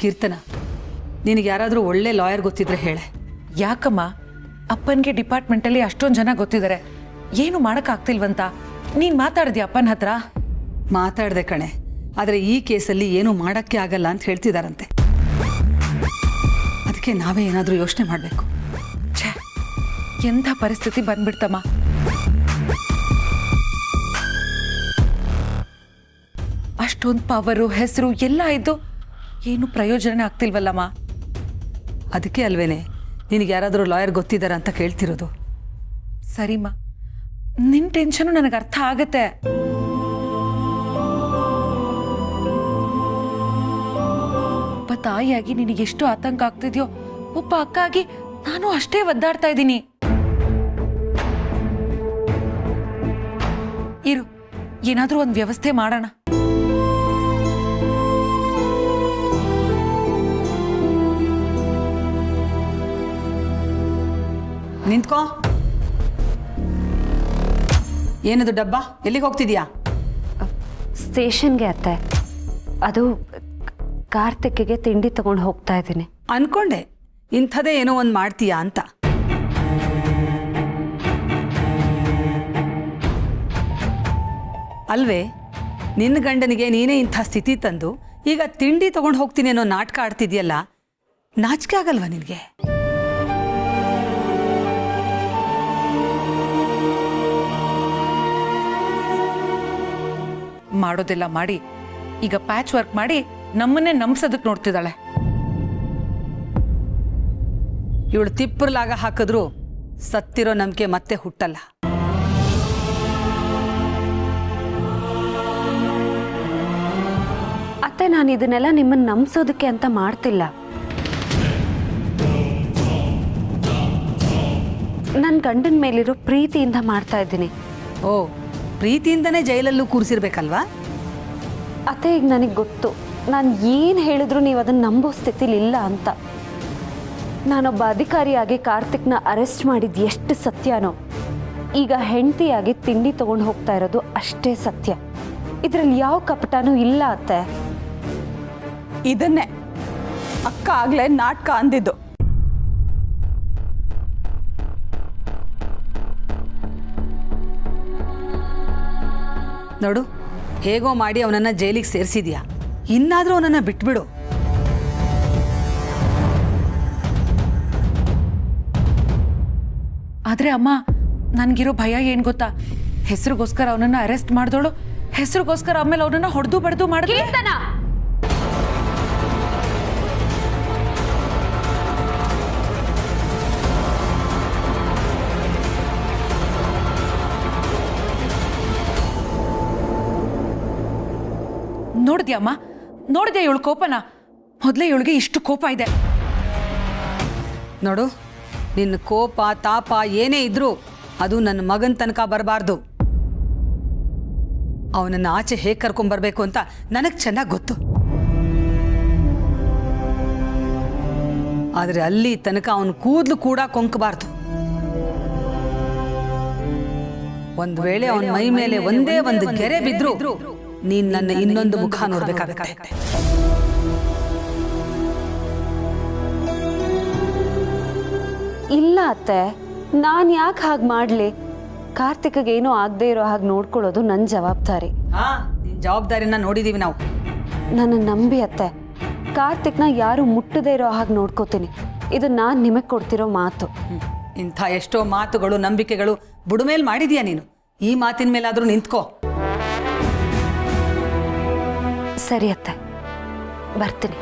ಕೀರ್ತನ, ನಿನಗೆ ಯಾರಾದರೂ ಒಳ್ಳೆ ಲಾಯರ್ ಗೊತ್ತಿದ್ರೆ ಹೇಳೆ. ಯಾಕಮ್ಮ? ಅಪ್ಪನಿಗೆ ಡಿಪಾರ್ಟ್ಮೆಂಟಲ್ಲಿ ಅಷ್ಟೊಂದು ಜನ ಗೊತ್ತಿದ್ದಾರೆ, ಏನು ಮಾಡೋಕ್ಕಾಗ್ತಿಲ್ವಂತ ನೀನು ಮಾತಾಡಿದ್ಯಾ ಅಪ್ಪನ ಹತ್ರ? ಮಾತಾಡ್ದೆ ಕಣೆ, ಆದರೆ ಈ ಕೇಸಲ್ಲಿ ಏನೂ ಮಾಡೋಕ್ಕೆ ಆಗಲ್ಲ ಅಂತ ಹೇಳ್ತಿದಾರಂತೆ. ಅದಕ್ಕೆ ನಾವೇ ಏನಾದರೂ ಯೋಚನೆ ಮಾಡಬೇಕು. ಛೇ, ಎಂಥ ಪರಿಸ್ಥಿತಿ ಬಂದ್ಬಿಡ್ತಮ್ಮ. ಅಷ್ಟೊಂದು ಪವರು, ಹೆಸರು ಎಲ್ಲ ಇದ್ದು ಏನು ಪ್ರಯೋಜನ ಆಗ್ತಿಲ್ವಲ್ಲಮ್ಮ. ಅದಕ್ಕೆ ಅಲ್ವೇನೆ ನಿನಗೆ ಯಾರಾದರೂ ಲಾಯರ್ ಗೊತ್ತಿದ್ದಾರ ಅಂತ ಕೇಳ್ತಿರೋದು. ಸರಿಮ್ಮ, ನಿನ್ನ ಟೆನ್ಷನು ನನಗೆ ಅರ್ಥ ಆಗತ್ತೆ. ಒಬ್ಬ ತಾಯಿಯಾಗಿ ನಿನಗೆ ಎಷ್ಟು ಆತಂಕ ಆಗ್ತಿದ್ಯೋ, ಒಬ್ಬ ಅಕ್ಕ ಆಗಿ ನಾನು ಅಷ್ಟೇ ಒದ್ದಾಡ್ತಾ ಇದ್ದೀನಿ. ಇರು, ಏನಾದರೂ ಒಂದು ವ್ಯವಸ್ಥೆ ಮಾಡೋಣ. ನಿಂತ್ಕೋ. ಏನದು ಡಬ್ಬ? ಎಲ್ಲಿಗೆ ಹೋಗ್ತಿದ್ಯಾ? ಸ್ಟೇಷನ್ಗೆ ಅತ್ತೆ. ಅದು ಕಾರ್ತಿಕ್ಗೆ ತಿಂಡಿ ತಗೊಂಡು ಹೋಗ್ತಾ ಇದ್ದೀನಿ. ಅನ್ಕೊಂಡೆ ಇಂಥದೇ ಏನೋ ಒಂದು ಮಾಡ್ತೀಯಾ ಅಂತ. ಅಲ್ವೇ, ನಿನ್ನ ಗಂಡನಿಗೆ ನೀನೇ ಇಂಥ ಸ್ಥಿತಿ ತಂದು ಈಗ ತಿಂಡಿ ತಗೊಂಡು ಹೋಗ್ತೀನಿ ಅನ್ನೋ ನಾಟಕ ಆಡ್ತಿದ್ಯಲ್ಲ, ನಾಚಿಕೆ ಆಗಲ್ವಾ ನಿನಗೆ? ಮಾಡೋದೆಲ್ಲ ಮಾಡಿ ಈಗ ಪ್ಯಾಚ್ ವರ್ಕ್ ಮಾಡಿ ನಮ್ಮನ್ನೇ ನಂಬಿಸೋದಕ್ಕೆ ನೋಡ್ತಿದ್ದಾಳೆ. ಇವಳು ತಿಪ್ಪರ್ಲಾಗ ಹಾಕಿದ್ರು ಸತ್ತಿರೋ ನಂಬಿಕೆ ಮತ್ತೆ ಹುಟ್ಟಲ್ಲ. ಅತ್ತೆ, ನಾನು ಇದನ್ನೆಲ್ಲ ನಿಮ್ಮನ್ನು ನಂಬಿಸೋದಕ್ಕೆ ಅಂತ ಮಾಡ್ತಿಲ್ಲ. ನನ್ನ ಗಂಡನ ಮೇಲಿರೋ ಪ್ರೀತಿಯಿಂದ ಮಾಡ್ತಾ ಇದ್ದೀನಿ. ಓ, ಪ್ರೀತಿಯಿಂದನೇ ಜೈಲಲ್ಲೂ ಕೂರಿಸಿರ್ಬೇಕಲ್ವಾ? ಅತ್ತೆ, ಈಗ ನನಗೆ ಗೊತ್ತು, ನಾನು ಏನು ಹೇಳಿದ್ರು ನೀವು ಅದನ್ನು ನಂಬೋ ಸ್ಥಿತಿಲಿ ಇಲ್ಲ ಅಂತ. ನಾನೊಬ್ಬ ಅಧಿಕಾರಿಯಾಗಿ ಕಾರ್ತಿಕ್ನ ಅರೆಸ್ಟ್ ಮಾಡಿದ್ದು ಎಷ್ಟು ಸತ್ಯನೋ, ಈಗ ಹೆಂಡತಿಯಾಗಿ ತಿಂಡಿ ತಗೊಂಡು ಹೋಗ್ತಾ ಇರೋದು ಅಷ್ಟೇ ಸತ್ಯ. ಇದರಲ್ಲಿ ಯಾವ ಕಪಟನೂ ಇಲ್ಲ ಅತ್ತೆ. ಇದನ್ನೇ ಅಕ್ಕ ಆಗ್ಲೇ ನಾಟಕ ಅಂದಿದ್ದು. ನೋಡು, ಹೇಗೋ ಮಾಡಿ ಅವನನ್ನ ಜೈಲಿಗೆ ಸೇರಿಸಿದ್ಯಾ, ಇನ್ನಾದರೂ ಅವನನ್ನ ಬಿಟ್ಬಿಡು. ಆದ್ರೆ ಅಮ್ಮ, ನನ್ಗಿರೋ ಭಯ ಏನ್ ಗೊತ್ತಾ? ಹೆಸರಿಗೋಸ್ಕರ ಅವನನ್ನ ಅರೆಸ್ಟ್ ಮಾಡಿದೋಳು, ಹೆಸರಿಗೋಸ್ಕರ ಆಮೇಲೆ ಅವನನ್ನ ಹೊಡೆದು ಬಡ್ದು ಮಾಡಿದ್ರೆ ನೋಡಿದ್ಯಮ್ಮ, ನೋಡಿದ್ಯಾ ಇವಳು ಕೋಪನ? ಮೊದಲೇ ಇವಳಿಗೆ ಇಷ್ಟು ಕೋಪ ಇದೆ. ನೋಡು, ನಿನ್ನ ಕೋಪ ತಾಪ ಏನೇ ಇದ್ರೂ ಅದು ನನ್ನ ಮಗನ ತನಕ ಬರಬಾರ್ದು. ಅವನನ್ನು ಆಚೆ ಹೇಗೆ ಕರ್ಕೊಂಬರ್ಬೇಕು ಅಂತ ನನಗೆ ಚೆನ್ನಾಗಿ ಗೊತ್ತು. ಆದರೆ ಅಲ್ಲಿ ತನಕ ಅವನ ಕೂದಲು ಕೂಡ ಕೊಂಕಬಾರ್ದು. ಒಂದು ವೇಳೆ ಅವನ ಮೈ ಮೇಲೆ ಒಂದೇ ಒಂದು ಗೆರೆ ಬಿದ್ರು ನೀನ್ ನನ್ನ ಇನ್ನೊಂದು ಮುಖ ನೋಡ್ಬೇಕಾಗತ್ತೆ. ಇಲ್ಲ ಅತ್ತೆ, ನಾನು ಯಾಕೆ ಹಾಗೆ ಮಾಡಲಿ? ಕಾರ್ತಿಕ್ಗೆ ಏನೂ ಆಗದೆ ಇರೋ ಹಾಗೆ ನೋಡ್ಕೊಳ್ಳೋದು ನನ್ನ ಜವಾಬ್ದಾರಿ. ನಿನ್ನ ಜವಾಬ್ದಾರಿನ ನೋಡಿದೀವಿ ನಾವು. ನನ್ನ ನಂಬಿ ಅತ್ತೆ, ಕಾರ್ತಿಕ್ನ ಯಾರು ಮುಟ್ಟದೇ ಇರೋ ಹಾಗೆ ನೋಡ್ಕೋತೀನಿ. ಇದು ನಾನು ನಿಮಗೆ ಕೊಡ್ತಿರೋ ಮಾತು. ಇಂಥ ಎಷ್ಟೋ ಮಾತುಗಳು, ನಂಬಿಕೆಗಳು ಬುಡಮೇಲ್ ಮಾಡಿದೀಯ ನೀನು. ಈ ಮಾತಿನ ಮೇಲಾದ್ರೂ ನಿಂತ್ಕೋ. ಸರಿ ಅತ್ತೆ, ಬರ್ತೀನಿ.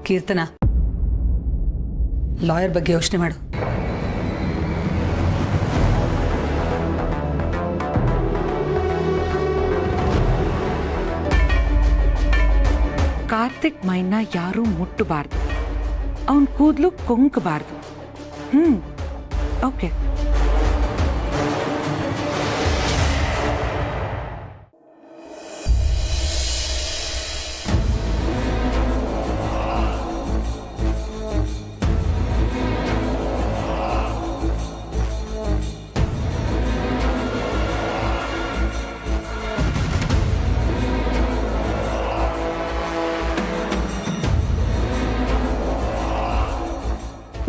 ಕೀರ್ತನ, ಲಾಯರ್ ಬಗ್ಗೆ ಯೋಚನೆ ಮಾಡು. ಕಾರ್ತಿಕ್ ಮೈನ ಯಾರೂ ಮುಟ್ಟಬಾರ್ದು, ಅವನ ಕೂದಲು ಕೊಂಕಬಾರ್ದು. ಓಕೆ.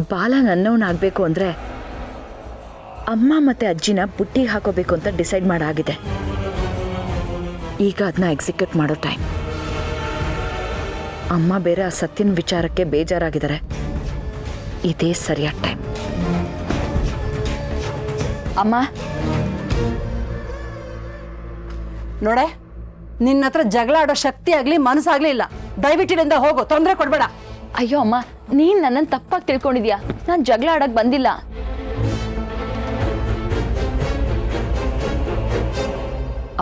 ಬಾಲ ನನ್ನವನಾಗಬೇಕು ಅಂದರೆ ಅಮ್ಮ ಮತ್ತು ಅಜ್ಜಿನ ಬುಟ್ಟಿಗೆ ಹಾಕೋಬೇಕು ಅಂತ ಡಿಸೈಡ್ ಮಾಡಾಗಿದೆ. ಈಗ ಅದನ್ನ ಎಕ್ಸಿಕ್ಯೂಟ್ ಮಾಡೋ ಟೈಮ್. ಅಮ್ಮ ಬೇರೆ ಆ ಸತ್ಯನ ವಿಚಾರಕ್ಕೆ ಬೇಜಾರಾಗಿದ್ದಾರೆ. ಇದೇ ಸರಿಯಾದ ಟೈಮ್. ಅಮ್ಮ, ನೋಡೆ, ನಿನ್ನ ಹತ್ರ ಜಗಳ ಆಡೋ ಶಕ್ತಿ ಆಗಲಿ ಮನಸ್ಸಾಗ್ಲಿ ಇಲ್ಲ. ದಯವಿಟ್ಟಿನಿಂದ ಹೋಗು, ತೊಂದರೆ ಕೊಡ್ಬೇಡ. ಅಯ್ಯೋ ಅಮ್ಮ, ನೀನು ನನ್ನನ್ನು ತಪ್ಪಾಗಿ ತಿಳ್ಕೊಂಡಿದ್ಯಾ. ನಾನು ಜಗಳ ಆಡಕ್ಕೆ ಬಂದಿಲ್ಲ.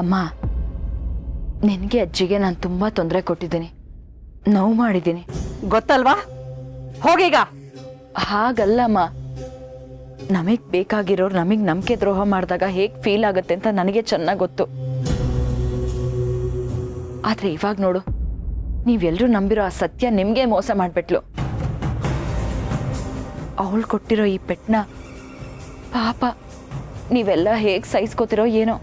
ಅಮ್ಮ, ನಿನಗೆ ಅಜ್ಜಿಗೆ ನಾನು ತುಂಬ ತೊಂದರೆ ಕೊಟ್ಟಿದ್ದೀನಿ, ನೋವು ಮಾಡಿದ್ದೀನಿ. ಗೊತ್ತಲ್ವಾ? ಹೋಗೀಗ. ಹಾಗಲ್ಲಮ್ಮ, ನಮಗೆ ಬೇಕಾಗಿರೋರು ನಮಗೆ ನಂಬಿಕೆ ದ್ರೋಹ ಮಾಡಿದಾಗ ಹೇಗೆ ಫೀಲ್ ಆಗುತ್ತೆ ಅಂತ ನನಗೆ ಚೆನ್ನಾಗಿ ಗೊತ್ತು. ಆದರೆ ಇವಾಗ ನೋಡು, ನೀವೆಲ್ಲರೂ ನಂಬಿರೋ ಆ ಸತ್ಯ ನಿಮಗೆ ಮೋಸ ಮಾಡಿಬಿಟ್ಲು. ಅವಳು ಕೊಟ್ಟಿರೋ ಈ ಪೆಟ್ಟನ ಪಾಪ ನೀವೆಲ್ಲ ಹೇಗೆ ಸಹಿಸ್ಕೋತಿರೋ ಏನೋ.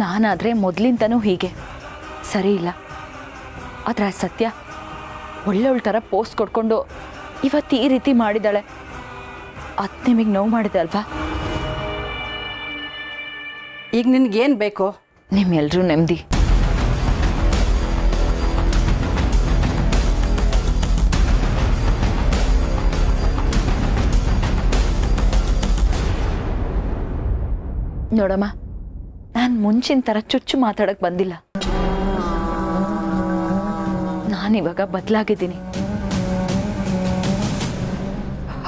ನಾನಾದರೆ ಮೊದಲಿಂದನೂ ಹೀಗೆ ಸರಿ ಇಲ್ಲ. ಆದರೆ ಆ ಸತ್ಯ ಒಳ್ಳೆಯವಳ ಥರ ಪೋಸ್ಟ್ ಕೊಡ್ಕೊಂಡು ಇವತ್ತು ಈ ರೀತಿ ಮಾಡಿದಾಳೆ. ಅದು ನಿಮಗೆ ನೋವು ಮಾಡಿದೆ ಅಲ್ವಾ? ಈಗ ನಿನ್ಗೇನು ಬೇಕು? ನಿಮ್ಮೆಲ್ಲರೂ ನೆಮ್ಮದಿ. ನೋಡಮ್ಮ, ನಾನು ಮುಂಚಿನ ಥರ ಚುಚ್ಚು ಮಾತಾಡಕ್ಕೆ ಬಂದಿಲ್ಲ. ನಾನಿವಾಗ ಬದಲಾಗಿದ್ದೀನಿ.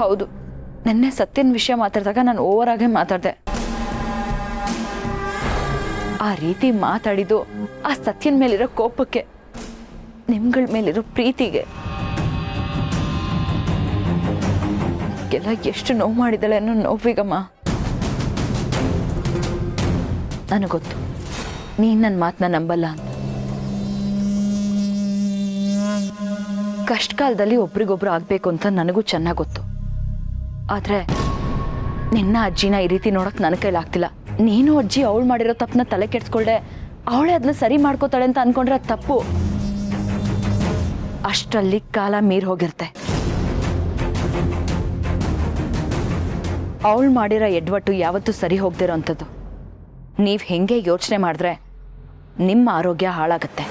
ಹೌದು, ನೆನ್ನೆ ಸತ್ಯನ ವಿಷಯ ಮಾತಾಡಿದಾಗ ನಾನು ಓವರ್ ಆಗೇ ಮಾತಾಡಿದೆ. ಆ ರೀತಿ ಮಾತಾಡಿದ್ದು ಆ ಸತ್ಯನ ಮೇಲಿರೋ ಕೋಪಕ್ಕೆ, ನಿಮ್ಗಳ ಮೇಲಿರೋ ಪ್ರೀತಿಗೆ. ಎಲ್ಲ ಎಷ್ಟು ನೋವು ಮಾಡಿದಾಳೆ ಅನ್ನೋ ನೋವಿಗಮ್ಮ. ನನಗೆ ಗೊತ್ತು ನೀನು ನನ್ನ ಮಾತನ್ನ ನಂಬಲ್ಲ ಅಂತ. ಕಷ್ಟ ಕಾಲದಲ್ಲಿ ಒಬ್ರಿಗೊಬ್ರು ಆಗಬೇಕು ಅಂತ ನನಗೂ ಚೆನ್ನಾಗಿ ಗೊತ್ತು. ಆದರೆ ನಿನ್ನ ಅಜ್ಜಿನ ಈ ರೀತಿ ನೋಡೋಕೆ ನನ್ನ ಕೈಲಾಗ್ತಿಲ್ಲ. ನೀನು ಅಜ್ಜಿ ಅವಳು ಮಾಡಿರೋ ತಪ್ಪನ್ನ ತಲೆ ಕೆಡ್ಸ್ಕೊಳ್ದೆ ಅವಳೇ ಅದನ್ನ ಸರಿ ಮಾಡ್ಕೋತಾಳೆ ಅಂತ ಅಂದ್ಕೊಂಡ್ರೆ ಅದು ತಪ್ಪು. ಅಷ್ಟರಲ್ಲಿ ಕಾಲ ಮೀರಿ ಹೋಗಿರುತ್ತೆ. ಅವಳು ಮಾಡಿರೋ ಎಡ್ವಟ್ಟು ಯಾವತ್ತೂ ಸರಿ ಹೋಗ್ದಿರೋ ಅಂಥದ್ದು. ನೀವು ಹೆಂಗೆ ಯೋಚನೆ ಮಾಡಿದ್ರೆ ನಿಮ್ಮ ಆರೋಗ್ಯ ಹಾಳಾಗತ್ತೆ.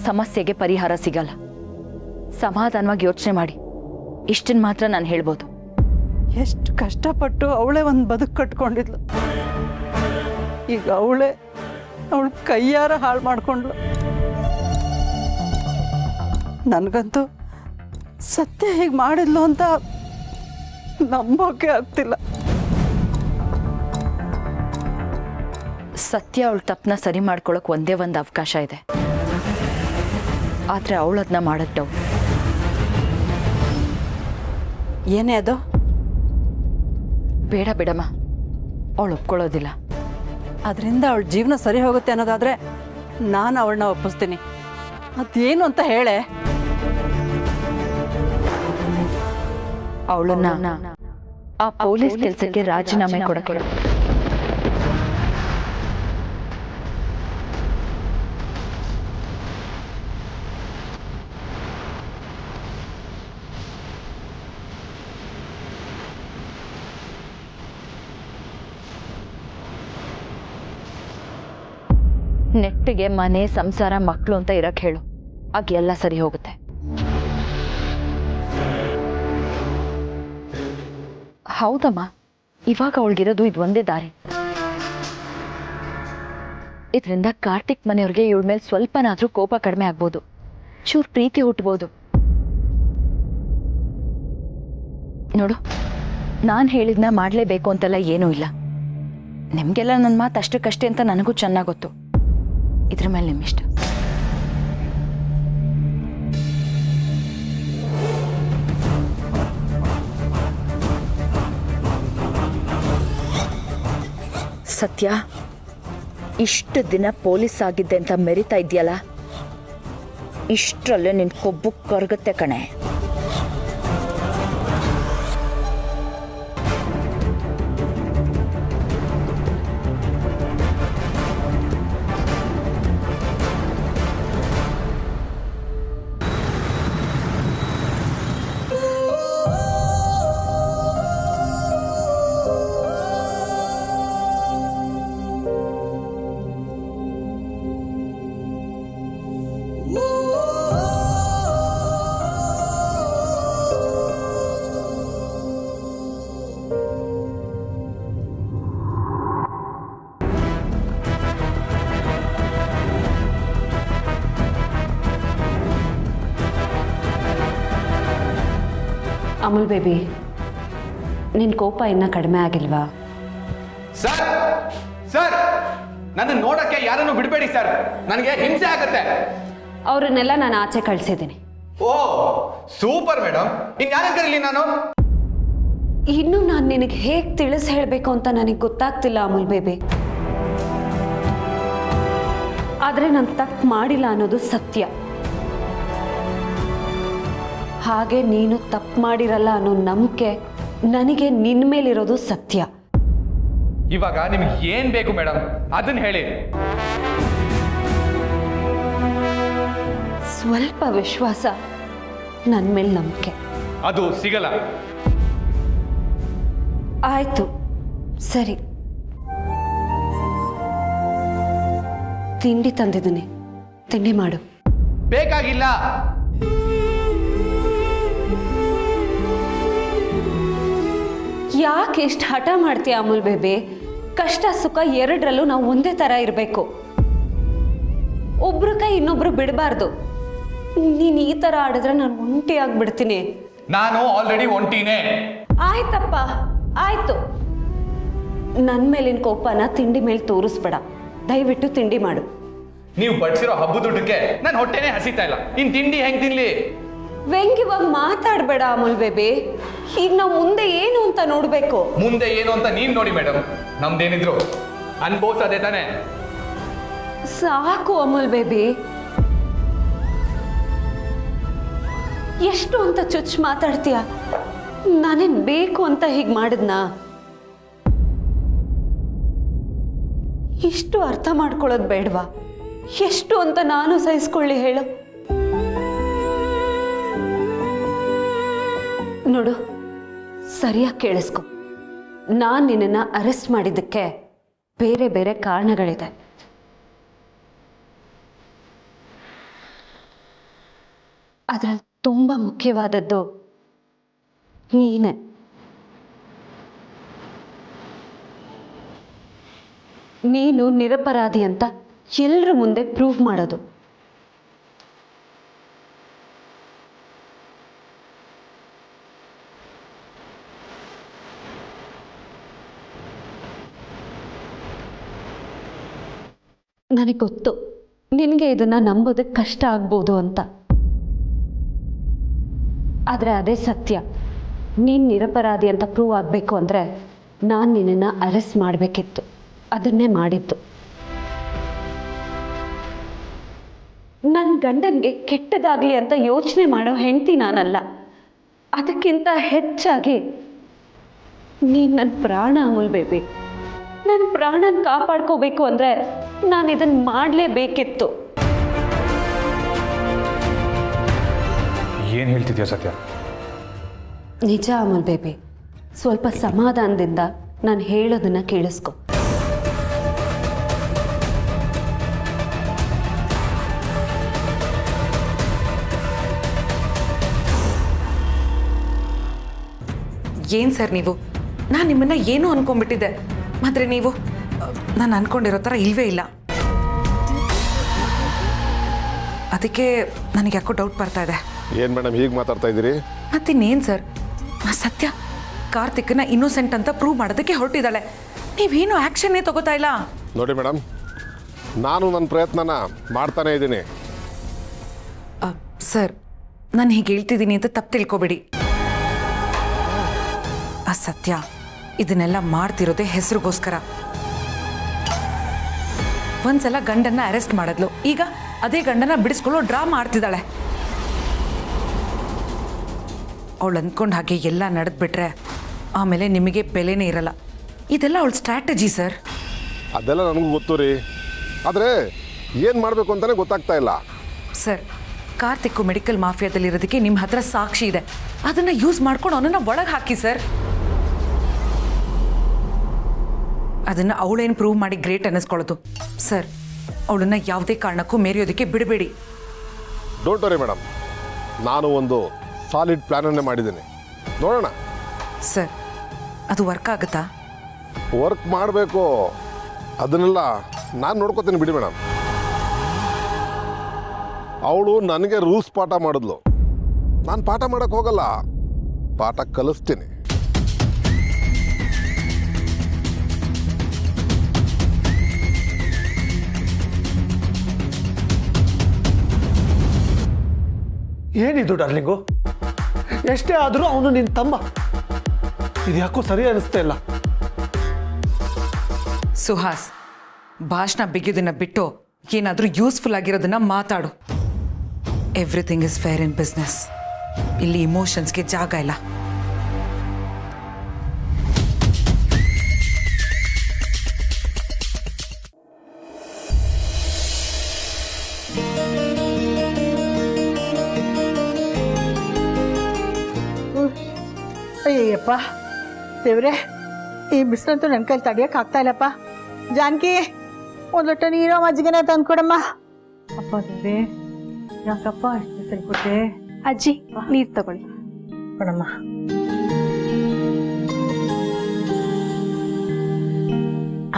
ಸಮಸ್ಯೆಗೆ ಪರಿಹಾರ ಸಿಗಲ್ಲ. ಸಮಾಧಾನವಾಗಿ ಯೋಚನೆ ಮಾಡಿ. ಇಷ್ಟನ್ನು ಮಾತ್ರ ನಾನು ಹೇಳ್ಬೋದು. ಎಷ್ಟು ಕಷ್ಟಪಟ್ಟು ಅವಳೇ ಒಂದು ಬದುಕು ಕಟ್ಕೊಂಡಿದ್ಲು. ಈಗ ಅವಳು ಕೈಯಾರ ಹಾಳು ಮಾಡ್ಕೊಂಡ್ಲು. ನನಗಂತೂ ಸತ್ಯ ಹೀಗೆ ಮಾಡಿದ್ಲು ಅಂತ ನಂಬೋಕೆ ಆಗ್ತಿಲ್ಲ. ಸತ್ಯ ಅವಳ ತಪ್ಪನ್ನ ಸರಿ ಮಾಡ್ಕೊಳಕ್ಕೆ ಒಂದೇ ಒಂದು ಅವಕಾಶ ಇದೆ. ಆದರೆ ಅವಳು ಅದನ್ನ ಮಾಡಕ್ಕೆ ಡೌಟ್. ಏನೇ ಅದು? ಬೇಡ ಬಿಡಮ್ಮ, ಅವಳು ಒಪ್ಕೊಳ್ಳೋದಿಲ್ಲ. ಅದರಿಂದ ಅವಳ ಜೀವನ ಸರಿ ಹೋಗುತ್ತೆ ಅನ್ನೋದಾದರೆ ನಾನು ಅವಳನ್ನ ಒಪ್ಪಿಸ್ತೀನಿ. ಅದೇನು ಅಂತ ಹೇಳೆ. ಅವಳನ್ನ ಆ ಪೊಲೀಸ್ ಕೆಲಸಕ್ಕೆ ರಾಜೀನಾಮೆ ಕೊಡಕ್ಕೆ. ನೆಟ್ಟಿಗೆ ಮನೆ ಸಂಸಾರ ಮಕ್ಕಳು ಅಂತ ಇರಕ್ಕೆ ಹೇಳು, ಆಗ ಎಲ್ಲ ಸರಿ ಹೋಗುತ್ತೆ. ಹೌದಮ್ಮ, ಇವಾಗ ಅವಳಿಗಿರೋದು ಇದು ಒಂದೇ ದಾರಿ. ಇದರಿಂದ ಕಾರ್ತಿಕ್ ಮನೆಯವ್ರಿಗೆ ಇವಳ ಮೇಲೆ ಸ್ವಲ್ಪನಾದ್ರೂ ಕೋಪ ಕಡಿಮೆ ಆಗ್ಬೋದು, ಚೂರು ಪ್ರೀತಿ ಹುಟ್ಟಬಹುದು. ನೋಡು, ನಾನು ಹೇಳಿದ್ನ ಮಾಡಲೇಬೇಕು ಅಂತೆಲ್ಲ ಏನೂ ಇಲ್ಲ. ನಿಮಗೆಲ್ಲ ನನ್ನ ಮಾತು ಅಷ್ಟಕ್ಕಷ್ಟೇ ಅಂತ ನನಗೂ ಚೆನ್ನಾಗಿ ಗೊತ್ತು. ಇದ್ರ ಮೇಲೆ ನಿಮ್ಮಿಷ್ಟ. ಸತ್ಯ, ಇಷ್ಟು ದಿನ ಪೊಲೀಸ್ ಆಗಿದ್ದೆ ಅಂತ ಮೆರಿತಾ ಇದೆಯಲ್ಲ, ಇಷ್ಟರಲ್ಲೇ ನಿನ್ನ ಕೊಬ್ಬು ಕರಗುತ್ತೆ ಕಣೆ. ಅಮೂಲ್ ಬೇಬಿ, ನಿನ್ನ ಕೋಪ ಇನ್ನೂ ಕಡಿಮೆ ಆಗಿಲ್ವಾ? ಸರ್ ಸರ್, ನನ್ನ ನೋಡಕ್ಕೆ ಯಾರನ್ನು ಬಿಡಬೇಡಿ ಸರ್, ನನಗೆ ಹಿಂಸೆ ಆಗತ್ತೆ. ಅವರನ್ನೆಲ್ಲ ನಾನು ಆಚೆ ಕಳಿಸಿದ್ದೀನಿ. ಓ ಸೂಪರ್ ಮೇಡಮ್, ಇನ್ಯಾರ ಕರೀಲಿ ನಾನು? ಇನ್ನೂ ನಾನು ನಿನಗೆ ಹೇಗೆ ತಿಳಿಸಿ ಹೇಳಬೇಕು ಅಂತ ನನಗೆ ಗೊತ್ತಾಗ್ತಿಲ್ಲ ಅಮೂಲ್ ಬೇಬಿ. ಆದರೆ ನಾನು ತಪ್ಪು ಮಾಡಿಲ್ಲ ಅನ್ನೋದು ಸತ್ಯ. ಹಾಗೆ ನೀನು ತಪ್ಪು ಮಾಡಿರಲ್ಲ ಅನ್ನೋ ನಂಬಿಕೆ ನನಗೆ ನಿನ್ನ ಮೇಲಿರೋದು ಸತ್ಯ. ಇವಾಗ ನಿಮ್ಗೆ ಏನ್ ಬೇಕು ಮೇಡಮ್, ಅದನ್ನ ಹೇಳಿ. ಸ್ವಲ್ಪ ವಿಶ್ವಾಸ, ನನ್ನ ಮೇಲೆ ನಂಬಿಕೆ. ಅದು ಸಿಗಲ್ಲ. ಆಯ್ತು, ಸರಿ. ತಿಂಡಿ ತಂದಿದ್ದೀನಿ, ತಿಂಡಿ ಮಾಡು. ಬೇಕಾಗಿಲ್ಲ. ಯಾಕೆ ಇಷ್ಟು ಹಠ ಮಾಡ್ತೀಯ ಅಮೂಲ್ ಬೇಬಿ? ಕಷ್ಟ ಸುಖ ಎರಡರಲ್ಲೂ ನಾವು ಒಂದೇ ಥರ ಇರಬೇಕು. ಒಬ್ರ ಕೈ ಇನ್ನೊಬ್ರು ಬಿಡಬಾರ್ದು. ನೀನು ಈ ಥರ ಆಡಿದ್ರೆ ನಾನು ಒಂಟಿ ಆಗ್ಬಿಡ್ತೀನಿ. ನಾನು ಆಲ್ರೆಡಿ ಒಂಟಿನೇ. ಆಯ್ತಪ್ಪ, ಆಯ್ತು. ನನ್ನ ಮೇಲಿನ ಕೋಪನ ತಿಂಡಿ ಮೇಲೆ ತೋರಿಸ್ಬೇಡ. ದಯವಿಟ್ಟು ತಿಂಡಿ ಮಾಡು. ನೀವು ಬಡ್ಸಿರೋ ಹಬ್ಬದ ದುಡ್ಡಕ್ಕೆ ನನ್ನ ಹೊಟ್ಟೆನೇ ಹಸಿತಾ ಇಲ್ಲ, ಇನ್ ತಿಂಡಿ ಹೆಂಗ್ ತಿನ್ಲಿ? ವ್ಯಂಗ್ಯವಾಗಿ ಮಾತಾಡಬೇಡ ಅಮೂಲ್ ಬೇಬಿ. ಈಗ ನಾವು ಮುಂದೆ ಏನು ಅಂತ ನೋಡಬೇಕು. ಮುಂದೆ ಏನು ಅಂತ ನೀವ್ ನೋಡಿ ಮೇಡಮ್, ನಮ್ದೇನಿದ್ರು ಅನ್ಭವಿಸೋದೇ ತಾನೆ. ಸಾಕು ಅಮೂಲ್ ಬೇಬಿ. ಎಷ್ಟು ಅಂತ ಚುಚ್ಚು ಮಾತಾಡ್ತೀಯ? ನಾನೇನ್ ಬೇಕು ಅಂತ ಹೀಗೆ ಮಾಡಿದ್ನಾ? ಇಷ್ಟು ಅರ್ಥ ಮಾಡ್ಕೊಳ್ಳೋದು ಬೇಡವಾ? ಎಷ್ಟು ಅಂತ ನಾನು ಸಹಿಸ್ಕೊಳ್ಳಿ ಹೇಳು. ನೋಡು, ಸರಿಯಾಗಿ ಕೇಳಿಸ್ಕೊ. ನಾನು ನಿನ್ನನ್ನು ಅರೆಸ್ಟ್ ಮಾಡಿದ್ದಕ್ಕೆ ಬೇರೆ ಬೇರೆ ಕಾರಣಗಳಿದೆ. ಅದರಲ್ಲಿ ತುಂಬ ಮುಖ್ಯವಾದದ್ದು ನೀನೇ. ನೀನು ನಿರಪರಾಧಿ ಅಂತ ಎಲ್ಲರ ಮುಂದೆ ಪ್ರೂವ್ ಮಾಡೋದು. ನನಗೆ ಗೊತ್ತು ನಿನಗೆ ಇದನ್ನ ನಂಬೋದಕ್ಕೆ ಕಷ್ಟ ಆಗ್ಬೋದು ಅಂತ. ಆದರೆ ಅದೇ ಸತ್ಯ. ನೀನು ನಿರಪರಾಧಿ ಅಂತ ಪ್ರೂವ್ ಆಗಬೇಕು ಅಂದರೆ ನಾನು ನಿನ್ನನ್ನು ಅರೆಸ್ಟ್ ಮಾಡಬೇಕಿತ್ತು. ಅದನ್ನೇ ಮಾಡಿದ್ದು. ನನ್ನ ಗಂಡನಿಗೆ ಕೆಟ್ಟದಾಗಲಿ ಅಂತ ಯೋಚನೆ ಮಾಡೋ ಹೆಂಡತಿ ನಾನಲ್ಲ. ಅದಕ್ಕಿಂತ ಹೆಚ್ಚಾಗಿ ನೀನು ನನ್ನ ಪ್ರಾಣ ಅಮೂಲ್ ಬೇಬಿ. ನನ್ನ ಪ್ರಾಣನ ಕಾಪಾಡ್ಕೋಬೇಕು ಅಂದರೆ ನಾನು ಇದನ್ನು ಮಾಡಲೇಬೇಕಿತ್ತು. ಏನ್ ಹೇಳ್ತಿದ್ಯಾ ಸತ್ಯ? ನಿಜ ಅಮೂಲ್ ಬೇಬಿ. ಸ್ವಲ್ಪ ಸಮಾಧಾನದಿಂದ ನಾನು ಹೇಳೋದನ್ನ ಕೇಳಿಸ್ಕೊ. ಏನು ಸರ್ ನೀವು? ನಾನು ನಿಮ್ಮನ್ನು ಏನೂ ಅಂದ್ಕೊಂಡ್ಬಿಟ್ಟಿದ್ದೆ, ಆದರೆ ನೀವು ನಾನು ಅಂದ್ಕೊಂಡಿರೋ ಥರ ಇಲ್ಲವೇ ಇಲ್ಲ. ಅದಕ್ಕೆ ನನಗೆ ಯಾಕೋ ಡೌಟ್ ಬರ್ತಾ ಇದೆ. ಏನು ಮೇಡಮ್ ಹೀಗೆ ಮಾತಾಡ್ತಾ ಇದ್ದೀರಿ? ಮತ್ತಿನ್ನೇನು ಸರ್, ಆ ಸತ್ಯ ಕಾರ್ತಿಕ್ನ ಇನ್ನೋಸೆಂಟ್ ಅಂತ ಪ್ರೂವ್ ಮಾಡೋದಕ್ಕೆ ಹೊರಟಿದ್ದಾಳೆ. ನೀವೇನು ಆ್ಯಕ್ಷನ್ನೇ ತಗೋತಾ ಇಲ್ಲ. ನೋಡಿ ಮೇಡಮ್, ನಾನು ನನ್ನ ಪ್ರಯತ್ನನ ಮಾಡ್ತಾನೇ ಇದ್ದೀನಿ. ಸರ್, ನಾನು ಹೀಗೆ ಹೇಳ್ತಿದ್ದೀನಿ ಅಂತ ತಪ್ಪು ತಿಳ್ಕೊಬೇಡಿ. ಆ ಸತ್ಯ ಇದನ್ನೆಲ್ಲ ಮಾಡ್ತಿರೋದೇ ಹೆಸರಿಗೋಸ್ಕರ. ಒಂದ್ಸಲ ಗಂಡನ್ನ ಅರೆಸ್ಟ್ ಮಾಡಿದ್ಲು, ಈಗ ಅದೇ ಗಂಡನ ಬಿಡಿಸ್ಕೊಳ್ಳೋ ಡ್ರಾ ಮಾಡ್ತಿದ್ದಾಳೆ. ಅವಳು ಅಂದ್ಕೊಂಡು ಹಾಗೆ ಎಲ್ಲ ನಡೆದ್ಬಿಟ್ರೆ ಆಮೇಲೆ ನಿಮಗೆ ಬೆಲೆನೇ ಇರಲ್ಲ. ಇದೆಲ್ಲ ಅವಳ ಸ್ಟ್ರಾಟಜಿ ಸರ್. ಅದೆಲ್ಲ ನನಗೂ ಗೊತ್ತು ರೀ, ಆದರೆ ಏನು ಮಾಡಬೇಕು ಅಂತಲೇ ಗೊತ್ತಾಗ್ತಾ ಇಲ್ಲ. ಸರ್, ಕಾರ್ತಿಕ್ಕು ಮೆಡಿಕಲ್ ಮಾಫಿಯಾದಲ್ಲಿರೋದಕ್ಕೆ ನಿಮ್ಮ ಹತ್ರ ಸಾಕ್ಷಿ ಇದೆ. ಅದನ್ನು ಯೂಸ್ ಮಾಡ್ಕೊಂಡು ಅವನನ್ನು ಒಳಗೆ ಹಾಕಿ ಸರ್. ಅದನ್ನು ಅವಳೇನು ಪ್ರೂವ್ ಮಾಡಿ ಗ್ರೇಟ್ ಅನ್ನಿಸ್ಕೊಳ್ಳೋದು ಸರ್. ಅವಳನ್ನು ಯಾವುದೇ ಕಾರಣಕ್ಕೂ ಮೇರೆಯೋದಕ್ಕೆ ಬಿಡಬೇಡಿ. ಡೋಂಟ್ ವರಿ ಮೇಡಮ್, ನಾನು ಒಂದು ಸಾಲಿಡ್ ಪ್ಲ್ಯಾನನ್ನೇ ಮಾಡಿದ್ದೀನಿ. ನೋಡೋಣ ಸರ್, ಅದು ವರ್ಕ್ ಆಗುತ್ತಾ? ವರ್ಕ್ ಮಾಡಬೇಕು, ಅದನ್ನೆಲ್ಲ ನಾನು ನೋಡ್ಕೋತೀನಿ ಬಿಡಿ ಮೇಡಮ್. ಅವಳು ನನಗೆ ರೂಲ್ಸ್ ಪಾಠ ಮಾಡಿದ್ಲು, ನಾನು ಪಾಠ ಮಾಡೋಕ್ಕೆ ಹೋಗಲ್ಲ. ಪಾಠ ಕಲಿಸ್ತೀನಿ. ಏನಿದು ಡಾರ್ಲಿಂಗು? ಎಷ್ಟೇ ಆದರೂ ಅವನು ನಿನ್ನ ತಮ್ಮ. ಇದು ಯಾಕೋ ಸರಿ ಅನಿಸ್ತಾ ಇಲ್ಲ. ಸುಹಾಸ್, ಭಾಷಣ ಬಿಗಿಯೋದನ್ನ ಬಿಟ್ಟು ಏನಾದರೂ ಯೂಸ್ಫುಲ್ ಆಗಿರೋದನ್ನ ಮಾತಾಡು. Everything is fair in business. ಇಲ್ಲಿ ಇಮೋಷನ್ಸ್ಗೆ ಜಾಗ ಇಲ್ಲ. ಅಯ್ಯಪ್ಪ ದೇವ್ರೆ, ಈ ಬಿಸಿಲಂತೂ ನನ್ನ ಕೈಲಿ ತಡಿಯಕ್ಕೆ ಆಗ್ತಾ ಇಲ್ಲಪ್ಪ. ಜಾನಕಿ, ಒಂದು ಲೊಟ್ಟ ನೀರು ಮಜ್ಜಿಗೆನ ತಂದ್ಕೊಡಮ್ಮ. ಅಪ್ಪ ದೇವ್ರೆ, ಯಾಕಪ್ಪ ಅಷ್ಟು ಬಿಸಿಲು ಕೊಟ್ಟೆ? ಅಜ್ಜಿ ನೀರು ತಗೊಳ್ಳಿ. ಕೊಡಮ್ಮ.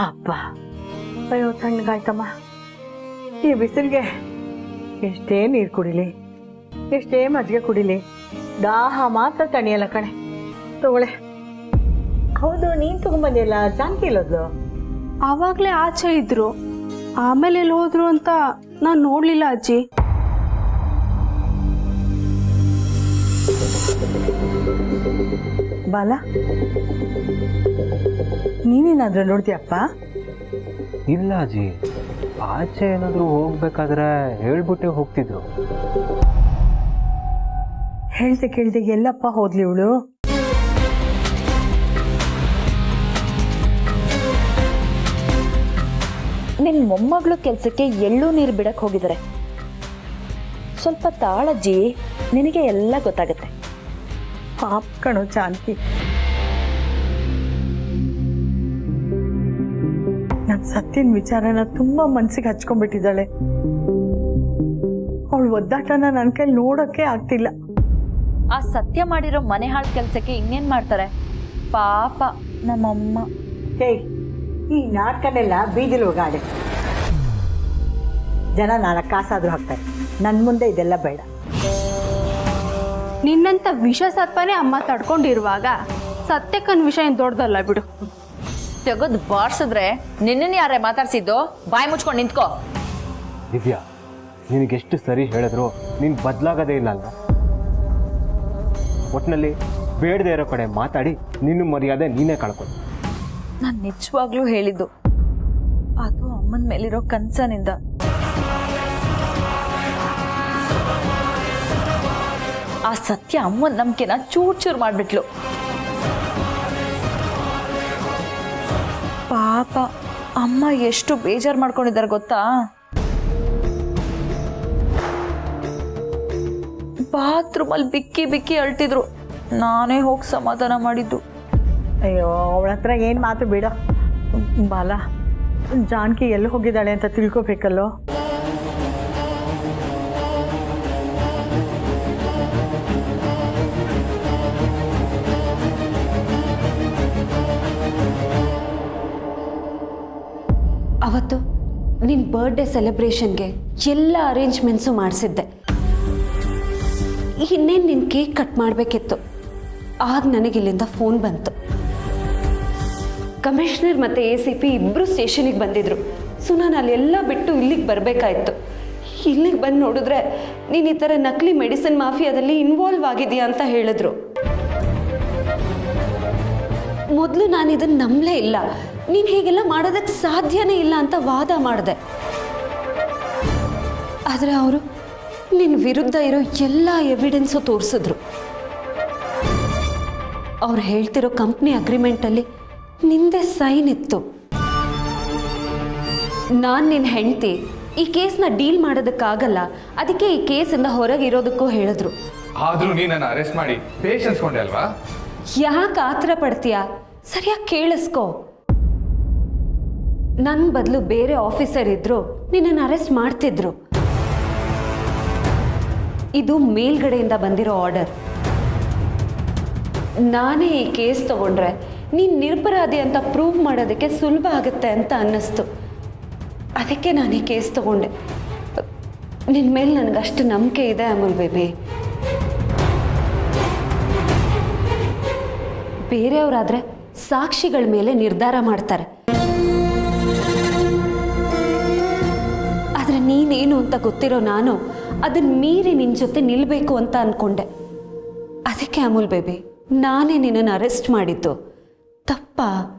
ಅಪ್ಪ, ಅಯ್ಯೋ ತಣ್ಣಗಾಯ್ತಮ್ಮ. ಈ ಬಿಸಿಲಿಗೆ ಎಷ್ಟೇ ನೀರು ಕುಡಿಲಿ, ಎಷ್ಟೇ ಮಜ್ಜಿಗೆ ಕುಡಿಲಿ, ದಾಹ ಮಾತ್ರ ತಣಿಯಲ್ಲ ಕಣೆ. ತಗೊಳ್ಳೆ. ಹೌದು, ನೀನು ತಗೊಂಬಂದಿಲ್ಲ, ಜಾನಕಿ ಇಲ್ಲೋದು? ಆವಾಗಲೇ ಆಚೆ ಇದ್ರು, ಆಮೇಲೆ ಎಲ್ಲಿ ಹೋದ್ರು ಅಂತ ನಾನು ನೋಡಲಿಲ್ಲ ಅಜ್ಜಿ. ಬಾಲ, ನೀನೇನಾದ್ರೂ ನೋಡ್ತೀಯಪ್ಪ? ಇಲ್ಲ ಅಜ್ಜಿ, ಆಚೆ ಏನಾದರೂ ಹೋಗ್ಬೇಕಾದ್ರೆ ಹೇಳ್ಬಿಟ್ಟೆ ಹೋಗ್ತಿದ್ರು. ಹೇಳ್ದೆ ಕೇಳ್ದೆ ಎಲ್ಲಪ್ಪ ಹೋದ್ಲಿ ಇವಳು? ನಿನ್ನ ಮೊಮ್ಮಗಳು ಕೆಲಸಕ್ಕೆ ಎಳ್ಳು ನೀರು ಬಿಡಕ್ಕೆ ಹೋಗಿದ್ದಾರೆ. ಸ್ವಲ್ಪ ತಾಳಜ್ಜಿ, ನಿನಗೆ ಎಲ್ಲ ಗೊತ್ತಾಗುತ್ತೆ. ಪಾಪ ಕಣೋ ಜಾನಕಿ. ನನ್ನ ಸತ್ಯನ ವಿಚಾರನ ತುಂಬಾ ಮನ್ಸಿಗೆ ಹಚ್ಕೊಂಡ್ಬಿಟ್ಟಿದ್ದಾಳೆ. ಅವಳು ಒದ್ದಾಟನ ನನ್ನ ಕೈಲಿ ನೋಡೋಕ್ಕೆ ಆಗ್ತಿಲ್ಲ. ಆ ಸತ್ಯ ಮಾಡಿರೋ ಮನೆ ಹಾಳು ಕೆಲಸಕ್ಕೆ ಇನ್ನೇನು ಮಾಡ್ತಾರೆ ಪಾಪ ನಮ್ಮಮ್ಮ. ಈ ನಾಟಕನೆಲ್ಲ ಬೀದಿಲಿ ಹೋಗಾಡೆ ಜನ 4 ಕಾಸಾದ್ರೂ ಹಾಕ್ತಾರೆ. ನನ್ನ ಮುಂದೆ ಇದೆಲ್ಲ ಬೇಡ. ನಿನ್ನಂತ ವಿಷ ಸರ್ಪನೇ ಅಮ್ಮ ತಡ್ಕೊಂಡಿರುವಾಗ ಸತ್ಯಕ್ಕನ್ ವಿಷಯ ಏನು ದೊಡ್ಡದಲ್ಲ ಬಿಡು. ತೆಗೆದು ಬಾರ್ಸಿದ್ರೆ ನಿನ್ನನ್ನು ಯಾರೇ ಮಾತಾಡ್ಸಿದ್ದು? ಬಾಯಿ ಮುಚ್ಕೊಂಡು ನಿಂತ್ಕೋ. ದಿವ್ಯಾ, ನಿನಗೆಷ್ಟು ಸರಿ ಹೇಳಿದ್ರು ನೀನು ಬದಲಾಗೋದೇ ಇಲ್ಲ ಅಲ್ವಾ? ಒಟ್ಟಿನಲ್ಲಿ ಬೇಡದೇ ಇರೋ ಕಡೆ ಮಾತಾಡಿ ನಿನ್ನ ಮರ್ಯಾದೆ ನೀನೇ ಕಳ್ಕೊಂಡು. ನಾನು ನಿಜವಾಗ್ಲೂ ಹೇಳಿದ್ದು ಅದು ಅಮ್ಮನ ಮೇಲಿರೋ ಕನ್ಸನಿಂದ. ಆ ಸತ್ಯ ಅಮ್ಮನ ನಂಬಿಕೆನ ಚೂರ್ ಚೂರ್ ಮಾಡ್ಬಿಟ್ಲು. ಪಾಪ ಅಮ್ಮ ಎಷ್ಟು ಬೇಜಾರು ಮಾಡ್ಕೊಂಡಿದ್ದಾರೆ ಗೊತ್ತಾ? ಬಾತ್ರೂಮಲ್ಲಿ ಬಿಕ್ಕಿ ಬಿಕ್ಕಿ ಅಳ್ತಿದ್ರು. ನಾನೇ ಹೋಗಿ ಸಮಾಧಾನ ಮಾಡಿದ್ದು. ಅಯ್ಯೋ, ಅವಳ ಹತ್ರ ಏನು ಮಾತು ಬೇಡ. ಬಾಲ, ಜಾನಕಿ ಎಲ್ಲಿ ಹೋಗಿದ್ದಾಳೆ ಅಂತ ತಿಳ್ಕೊಬೇಕಲ್ಲೋ. ಅವತ್ತು ನಿನ್ನ ಬರ್ಡೇ ಸೆಲೆಬ್ರೇಷನ್ಗೆ ಎಲ್ಲ ಅರೇಂಜ್ಮೆಂಟ್ಸು ಮಾಡಿಸಿದ್ದೆ. ಇನ್ನೇನು ನಿನ್ನ ಕೇಕ್ ಕಟ್ ಮಾಡಬೇಕಿತ್ತು. ಆಗ ನನಗಿಲ್ಲಿಂದ ಫೋನ್ ಬಂತು. ಕಮಿಷನರ್ ಮತ್ತು ACP ಇಬ್ಬರು ಸ್ಟೇಷನಿಗೆ ಬಂದಿದ್ರು. ಸೊ ನಾನು ಅಲ್ಲೆಲ್ಲ ಬಿಟ್ಟು ಇಲ್ಲಿಗೆ ಬರಬೇಕಾಯ್ತು. ಇಲ್ಲಿಗೆ ಬಂದು ನೋಡಿದ್ರೆ ನೀನು ಈ ಥರ ನಕಲಿ ಮೆಡಿಸಿನ್ ಮಾಫಿಯಾದಲ್ಲಿ ಇನ್ವಾಲ್ವ್ ಆಗಿದೆಯಾ ಅಂತ ಹೇಳಿದ್ರು. ಮೊದಲು ನಾನು ಇದನ್ನು ನಂಬಲೇ ಇಲ್ಲ. ನೀನು ಹೀಗೆಲ್ಲ ಮಾಡೋದಕ್ಕೆ ಸಾಧ್ಯನೇ ಇಲ್ಲ ಅಂತ ವಾದ ಮಾಡಿದೆ. ಆದರೆ ಅವರು ನಿನ್ನ ವಿರುದ್ಧ ಇರೋ ಎಲ್ಲ ಎವಿಡೆನ್ಸು ತೋರಿಸಿದ್ರು. ಅವ್ರು ಹೇಳ್ತಿರೋ ಕಂಪ್ನಿ ಅಗ್ರಿಮೆಂಟಲ್ಲಿ ನಿಂದೆ ಸೈನ್ ಇತ್ತು. ನಾನು ನಿನ್ನ ಹೆಂಡತಿ, ಈ ಕೇಸ್ನ ಡೀಲ್ ಮಾಡೋದಕ್ಕಾಗಲ್ಲ, ಅದಕ್ಕೆ ಈ ಕೇಸಿಂದ ಹೊರಗಿರೋದಕ್ಕೂ ಹೇಳಿದ್ರು. ಆದ್ರೂ ನೀ ನನ್ನ ಅರೆಸ್ಟ್ ಮಾಡಿ ಪೇಷನ್ಸ್ ಕೊಂಡೆ ಅಲ್ವಾ? ಯಾಕೆ ಆತರ ಪಡ್ತೀಯಾ? ಸರಿಯಾಗಿ ಕೇಳಿಸ್ಕೊ. ನನ್ನ ಬದಲು ಬೇರೆ ಆಫೀಸರ್ ಇದ್ರು ನಿನ್ನನ್ನು ಅರೆಸ್ಟ್ ಮಾಡ್ತಿದ್ರು. ಇದು ಮೇಲ್ಗಡೆಯಿಂದ ಬಂದಿರೋ ಆರ್ಡರ್. ನಾನೇ ಈ ಕೇಸ್ ತಗೊಂಡ್ರೆ ನೀನು ನಿರಪರಾಧಿ ಅಂತ ಪ್ರೂವ್ ಮಾಡೋದಕ್ಕೆ ಸುಲಭ ಆಗುತ್ತೆ ಅಂತ ಅನ್ನಿಸ್ತು. ಅದಕ್ಕೆ ನಾನು ಈ ಕೇಸ್ ತಗೊಂಡೆ. ನಿನ್ನ ಮೇಲೆ ನನಗಷ್ಟು ನಂಬಿಕೆ ಇದೆ ಅಮೂಲ್ ಬೇಬಿ. ಬೇರೆಯವರಾದ್ರೆ ಸಾಕ್ಷಿಗಳ ಮೇಲೆ ನಿರ್ಧಾರ ಮಾಡ್ತಾರೆ. ಆದರೆ ನೀನೇನು ಅಂತ ಗೊತ್ತಿರೋ ನಾನು ಅದನ್ನ ಮೀರಿ ನಿನ್ನ ಜೊತೆ ನಿಲ್ಲಬೇಕು ಅಂತ ಅಂದ್ಕೊಂಡೆ. ಅದಕ್ಕೆ ಅಮೂಲ್ ಬೇಬಿ, ನಾನೇ ನಿನ್ನನ್ನು ಅರೆಸ್ಟ್ ಮಾಡಿದ್ದು. ತಪ್ಪಾ?